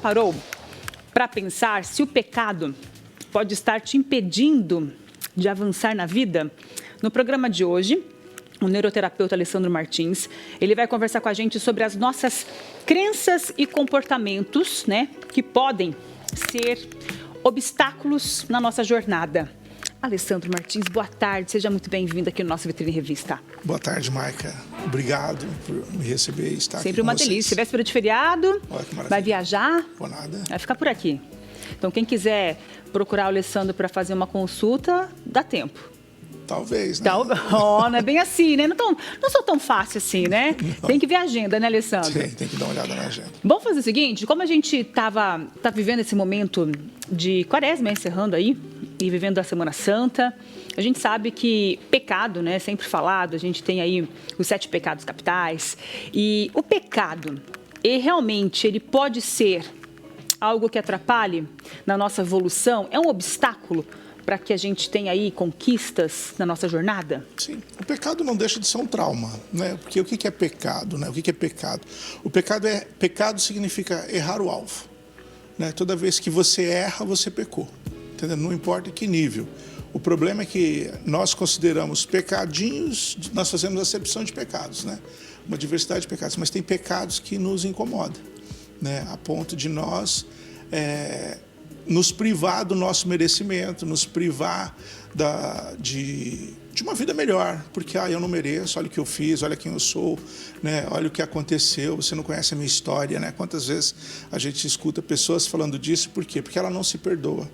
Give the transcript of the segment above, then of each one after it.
Parou para pensar se o pecado pode estar te impedindo de avançar na vida? No programa de hoje, o neuroterapeuta Alessandro Martins, ele vai conversar com a gente sobre as nossas crenças e comportamentos, né, que podem ser obstáculos na nossa jornada. Alessandro Martins, boa tarde, seja muito bem-vindo aqui no nosso Vitrine Revista. Boa tarde, Maica. Obrigado por me receber e estar aqui Sempre uma delícia. Véspera de feriado, Olha que maravilha. vai viajar? Vou nada. Vai ficar por aqui. Então, quem quiser procurar o Alessandro para fazer uma consulta, dá tempo. Talvez, né? Não é bem assim, né? Não sou tão fácil assim, né? Não. Tem que ver a agenda, né, Alessandro? Tem que dar uma olhada na agenda. Vamos fazer o seguinte, como a gente tá vivendo esse momento de quaresma, encerrando aí, e vivendo a Semana Santa, a gente sabe que pecado, né, sempre falado, a gente tem aí os 7 pecados capitais, e o pecado, realmente, ele pode ser algo que atrapalhe na nossa evolução? É um obstáculo para que a gente tenha aí conquistas na nossa jornada? Sim, o pecado não deixa de ser um trauma, né? Porque o que é pecado, né? O que é pecado? Pecado significa errar o alvo, né? Toda vez que você erra, você pecou, entendeu? Não importa em que nível. O problema é que nós consideramos pecadinhos, nós fazemos acepção de pecados, né? Uma diversidade de pecados, mas tem pecados que nos incomodam, né? A ponto de nós nos privar do nosso merecimento, nos privar de uma vida melhor, porque eu não mereço, olha o que eu fiz, olha quem eu sou, né? Olha o que aconteceu, você não conhece a minha história, né? Quantas vezes a gente escuta pessoas falando disso, por quê? Porque ela não se perdoa,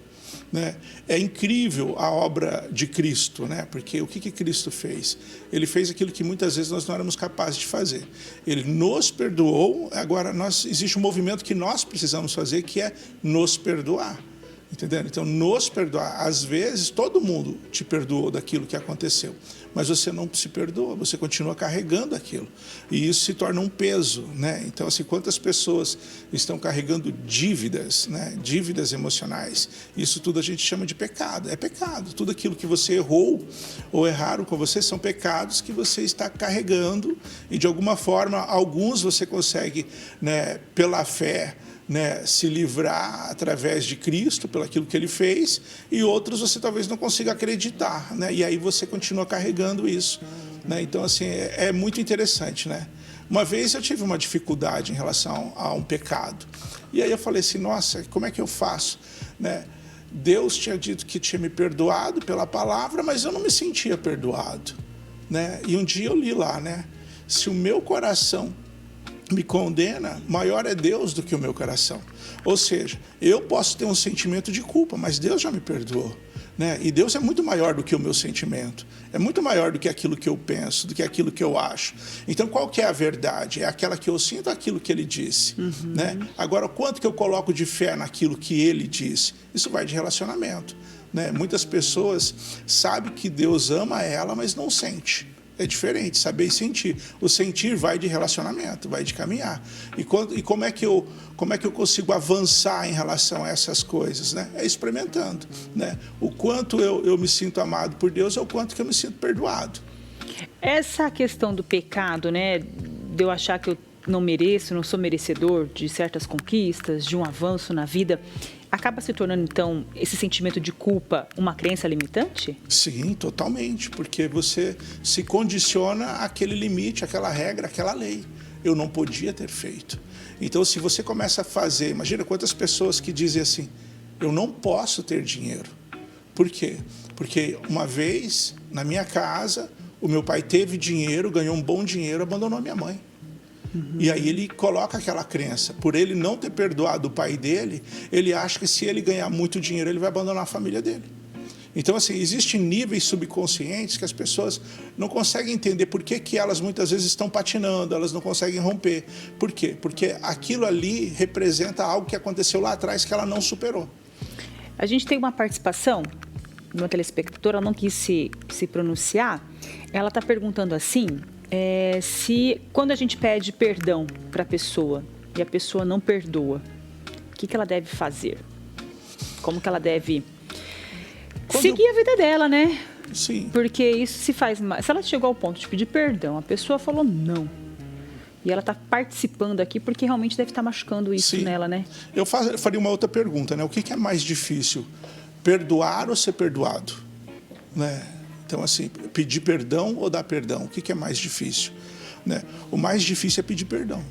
né? É incrível a obra de Cristo, né? Porque o que Cristo fez? Ele fez aquilo que muitas vezes nós não éramos capazes de fazer. Ele nos perdoou, agora existe um movimento que nós precisamos fazer, que é nos perdoar. Entendendo? Então, nos perdoar. Às vezes, todo mundo te perdoou daquilo que aconteceu, mas você não se perdoa, você continua carregando aquilo. E isso se torna um peso, né? Então, assim, quantas pessoas estão carregando dívidas, né? Dívidas emocionais. Isso tudo a gente chama de pecado. É pecado. Tudo aquilo que você errou ou erraram com você são pecados que você está carregando e, de alguma forma, alguns você consegue, né, pela fé, né, se livrar através de Cristo, pelo aquilo que Ele fez, e outros você talvez não consiga acreditar, né, e aí você continua carregando isso, né, então assim, é muito interessante, né. Uma vez eu tive uma dificuldade em relação a um pecado, e aí eu falei assim, nossa, como é que eu faço, né? Deus tinha dito que tinha me perdoado pela palavra, mas eu não me sentia perdoado, né, e um dia eu li lá, né, se o meu coração me condena, maior é Deus do que o meu coração. Ou seja, eu posso ter um sentimento de culpa, mas Deus já me perdoou, né? E Deus é muito maior do que o meu sentimento, é muito maior do que aquilo que eu penso, do que aquilo que eu acho. Então, qual que é a verdade? É aquela que eu sinto, aquilo que Ele disse, né? Agora, quanto que eu coloco de fé naquilo que Ele disse? Isso vai de relacionamento, né? Muitas pessoas sabem que Deus ama ela, mas não sente. É diferente, saber e sentir. O sentir vai de relacionamento, vai de caminhar. E como é que eu consigo avançar em relação a essas coisas, né? É experimentando, né? O quanto eu me sinto amado por Deus, é o quanto que eu me sinto perdoado. Essa questão do pecado, né? De eu achar que eu não mereço, não sou merecedor de certas conquistas, de um avanço na vida, acaba se tornando, então, esse sentimento de culpa uma crença limitante? Sim, totalmente, porque você se condiciona àquele limite, àquela regra, àquela lei. Eu não podia ter feito. Então, se você começa a fazer, imagina quantas pessoas que dizem assim, eu não posso ter dinheiro. Por quê? Porque uma vez, na minha casa, o meu pai teve dinheiro, ganhou um bom dinheiro, abandonou a minha mãe. E aí ele coloca aquela crença, por ele não ter perdoado o pai dele, ele acha que se ele ganhar muito dinheiro, ele vai abandonar a família dele. Então, assim, existem níveis subconscientes que as pessoas não conseguem entender por que elas muitas vezes estão patinando, elas não conseguem romper. Por quê? Porque aquilo ali representa algo que aconteceu lá atrás que ela não superou. A gente tem uma participação de uma telespectadora, ela não quis se pronunciar, ela está perguntando assim, se quando a gente pede perdão para a pessoa e a pessoa não perdoa, o que ela deve fazer? Como que ela deve seguir a vida dela, né? Sim. Porque isso se faz mais. Se ela chegou ao ponto de pedir perdão, a pessoa falou não. E ela está participando aqui porque realmente deve estar machucando isso nela, né? Eu faria uma outra pergunta, né? O que é mais difícil? Perdoar ou ser perdoado? Né? Então, assim, pedir perdão ou dar perdão? O que é mais difícil? Né? O mais difícil é pedir perdão.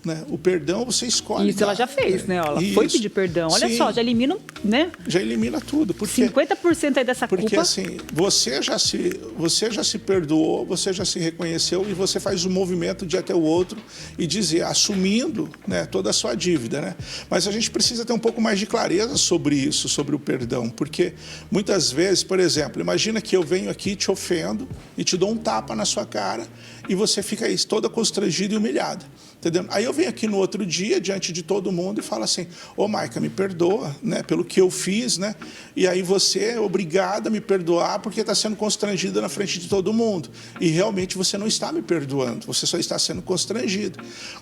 Né? O perdão você escolhe. Isso ela já fez, né? Ela foi pedir perdão. Olha só, já elimina, né? Já elimina tudo. Porque, 50% aí dessa culpa. Porque assim, você já se perdoou, você já se reconheceu e você faz um movimento de ir até o outro e dizer, assumindo, né, toda a sua dívida, né? Mas a gente precisa ter um pouco mais de clareza sobre isso, sobre o perdão. Porque muitas vezes, por exemplo, imagina que eu venho aqui, te ofendo e te dou um tapa na sua cara e você fica aí toda constrangida e humilhada. Entendeu? Aí eu venho aqui no outro dia, diante de todo mundo, e falo assim, ô Maica, me perdoa, né, pelo que eu fiz, né? E aí você é obrigada a me perdoar porque está sendo constrangida na frente de todo mundo. E realmente você não está me perdoando, você só está sendo constrangido.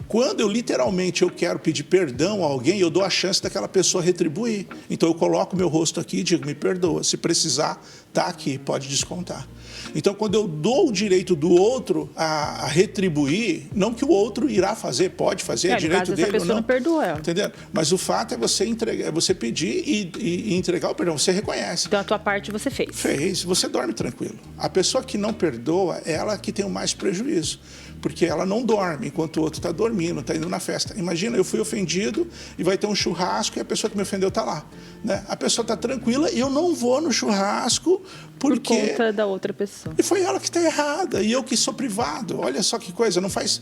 Quando eu literalmente quero pedir perdão a alguém, eu dou a chance daquela pessoa retribuir. Então eu coloco meu rosto aqui e digo, me perdoa, se precisar, tá aqui, pode descontar. Então, quando eu dou o direito do outro a retribuir, não que o outro irá fazer, pode fazer, é direito dele ou não. Não perdoa ela. Entendeu? Mas o fato é você entregar, é você pedir e entregar o perdão. Você reconhece. Então, a tua parte você fez. Fez. Você dorme tranquilo. A pessoa que não perdoa, é ela que tem o mais prejuízo. Porque ela não dorme enquanto o outro está dormindo, está indo na festa. Imagina, eu fui ofendido e vai ter um churrasco e a pessoa que me ofendeu está lá. Né? A pessoa está tranquila e eu não vou no churrasco por conta da outra pessoa. E foi ela que está errada e eu que sou privado. Olha só que coisa, não faz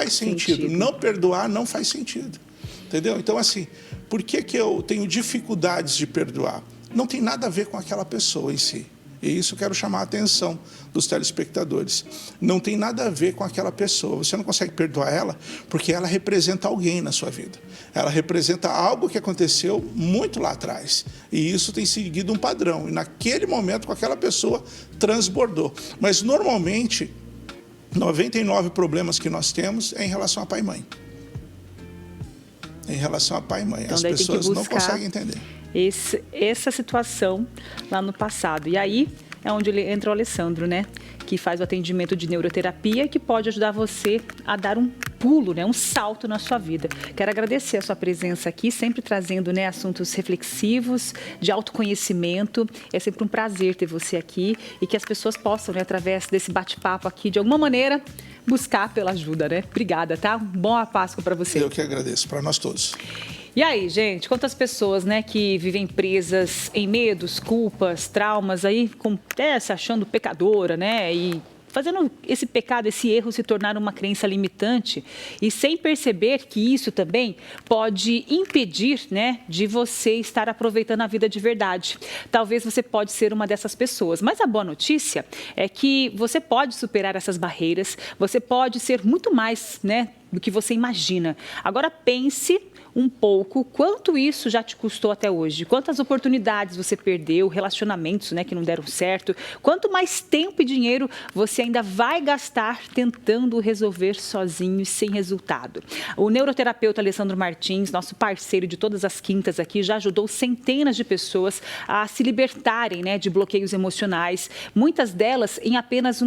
sentido. Não perdoar não faz sentido. Entendeu? Então, assim, por que eu tenho dificuldades de perdoar? Não tem nada a ver com aquela pessoa em si. E isso eu quero chamar a atenção dos telespectadores. Não tem nada a ver com aquela pessoa. Você não consegue perdoar ela porque ela representa alguém na sua vida. Ela representa algo que aconteceu muito lá atrás. E isso tem seguido um padrão. E naquele momento, com aquela pessoa, transbordou. Mas, normalmente, 99 problemas que nós temos é em relação a pai e mãe. Em relação a pai e mãe. Então, as pessoas não conseguem entender. Essa situação lá no passado. E aí é onde entra o Alessandro, né? Que faz o atendimento de neuroterapia, que pode ajudar você a dar um pulo, né? Um salto na sua vida. Quero agradecer a sua presença aqui, sempre trazendo, né, assuntos reflexivos, de autoconhecimento. É sempre um prazer ter você aqui e que as pessoas possam, né, através desse bate-papo aqui, de alguma maneira, buscar pela ajuda, né? Obrigada, tá? Boa Páscoa para você. Eu que agradeço, para nós todos. E aí, gente, quantas pessoas, né, que vivem presas em medos, culpas, traumas, aí, até se achando pecadora, né, e fazendo esse pecado, esse erro se tornar uma crença limitante e sem perceber que isso também pode impedir, né, de você estar aproveitando a vida de verdade. Talvez você pode ser uma dessas pessoas, mas a boa notícia é que você pode superar essas barreiras, você pode ser muito mais, né, do que você imagina. Agora pense um pouco quanto isso já te custou até hoje, quantas oportunidades você perdeu, relacionamentos, né, que não deram certo, quanto mais tempo e dinheiro você ainda vai gastar tentando resolver sozinho e sem resultado. O neuroterapeuta Alessandro Martins, nosso parceiro de todas as quintas aqui, já ajudou centenas de pessoas a se libertarem, né, de bloqueios emocionais, muitas delas em apenas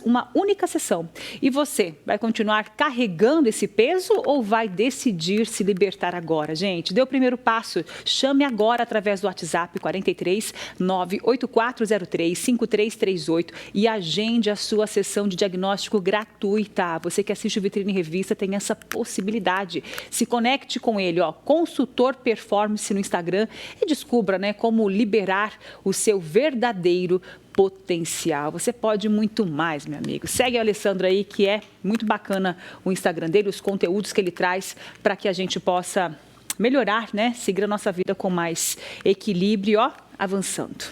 uma única sessão. E você vai continuar carregando esse peso ou vai decidir se libertar agora, gente? Dê o primeiro passo. Chame agora através do WhatsApp 43 98403 5338 e agende a sua sessão de diagnóstico gratuita. Você que assiste o Vitrine Revista tem essa possibilidade. Se conecte com ele, ó, Consultor Performance no Instagram e descubra, né, como liberar o seu verdadeiro potencial. Você pode muito mais, meu amigo. Segue o Alessandro aí, que é muito bacana o Instagram dele, os conteúdos que ele traz para que a gente possa melhorar, né? Seguir a nossa vida com mais equilíbrio, ó, avançando.